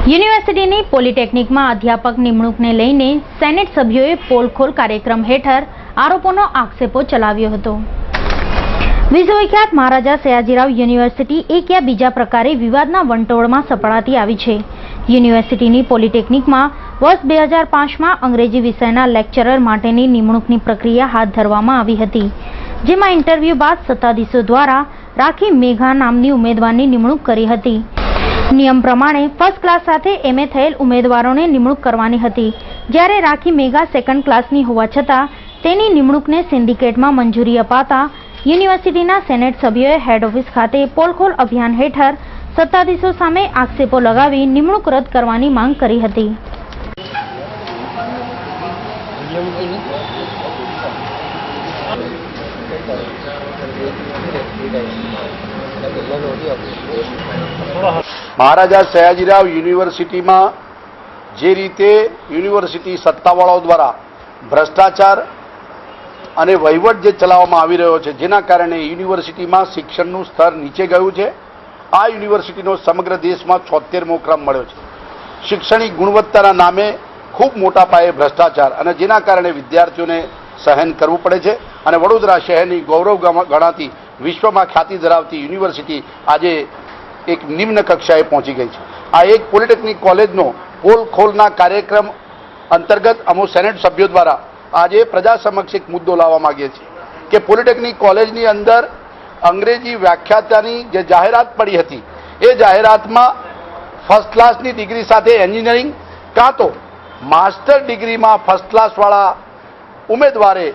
યુનિવર્સિટીની પોલિટેકનિકમાં અધ્યાપક નિમણૂકને લઈને સેનેટ સભ્યોએ પોલખોલ કાર્યક્રમ હેઠળ આરોપોનો આક્ષેપો ચલાવ્યો હતો। વિશ્વવિખ્યાત મહારાજા સયાજીરાવ યુનિવર્સિટી એક યા બીજા પ્રકારે વિવાદના વંટોળમાં સપડાતી આવી છે। યુનિવર્સિટીની પોલિટેકનિકમાં વર્ષ 2005માં અંગ્રેજી વિષયના લેક્ચરર માટેની નિમણૂકની પ્રક્રિયા હાથ ધરવામાં આવી હતી, જેમાં ઇન્ટરવ્યૂ બાદ સત્તાધીશો દ્વારા રાખી મેઘા નામની ઉમેદવારની નિમણૂક કરી હતી। નિયમ પ્રમાણે ફર્સ્ટ ક્લાસ સાથે એમએ થયેલ ઉમેદવારોને નિમણૂક કરવાની હતી, જ્યારે રાખી મેઘા સેકન્ડ ક્લાસની હોવા છતાં તેની નિમણૂકને સિન્ડિકેટમાં મંજૂરી અપાતા યુનિવર્સિટીના સેનેટ સભ્યોએ હેડ ઓફિસ ખાતે પોલખોલ અભિયાન હેઠળ સત્તાધીશો સામે આક્ષેપો લગાવી નિમણૂક રદ કરવાની માંગ કરી હતી। મહારાજા સયાજીરાવ યુનિવર્સિટીમાં જે રીતે યુનિવર્સિટી સત્તાવાળાઓ દ્વારા ભ્રષ્ટાચાર અને વહીવટ જે ચલાવવામાં આવી રહ્યો છે, જેના કારણે યુનિવર્સિટીમાં શિક્ષણનું સ્તર નીચે ગયું છે। આ યુનિવર્સિટીનો સમગ્ર દેશમાં 76મો ક્રમ મળ્યો છે। શિક્ષણિક ગુણવત્તાના નામે ખૂબ મોટા પાયે ભ્રષ્ટાચાર અને જેના કારણે વિદ્યાર્થીઓને સહન કરવું પડે છે અને વડોદરા શહેરની ગૌરવ ગણાતી વિશ્વમાં ખ્યાતિ ધરાવતી યુનિવર્સિટી આજે એક નિમ્ન કક્ષાએ પહોંચી ગઈ છે। આ એક પોલિટેકનિક કોલેજનો પોલ ખોલના કાર્યક્રમ અંતર્ગત અમો સેનેટ સભ્યો દ્વારા આજે પ્રજા સમક્ષ એક મુદ્દો લાવવા માંગીએ છીએ કે પોલિટેકનિક કોલેજની અંદર અંગ્રેજી વ્યાખ્યાતાની જે જાહેરાત પડી હતી, એ જાહેરાતમાં ફર્સ્ટ ક્લાસની ડિગ્રી સાથે એન્જિનિયરિંગ કાં તો માસ્ટર ડિગ્રીમાં ફર્સ્ટ ક્લાસવાળા ઉમેદવારે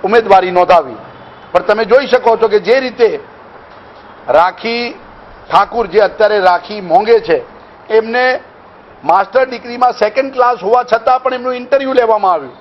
ઉમેદવારી નોંધાવી, પણ તમે જોઈ શકો છો કે જે રીતે રાખી ઠાકુર જે અત્યારે રાખી મોંઘે છે, એમને માસ્ટર ડિગ્રીમાં સેકન્ડ ક્લાસ હોવા છતાં પણ એમનું ઇન્ટરવ્યૂ લેવામાં આવ્યું।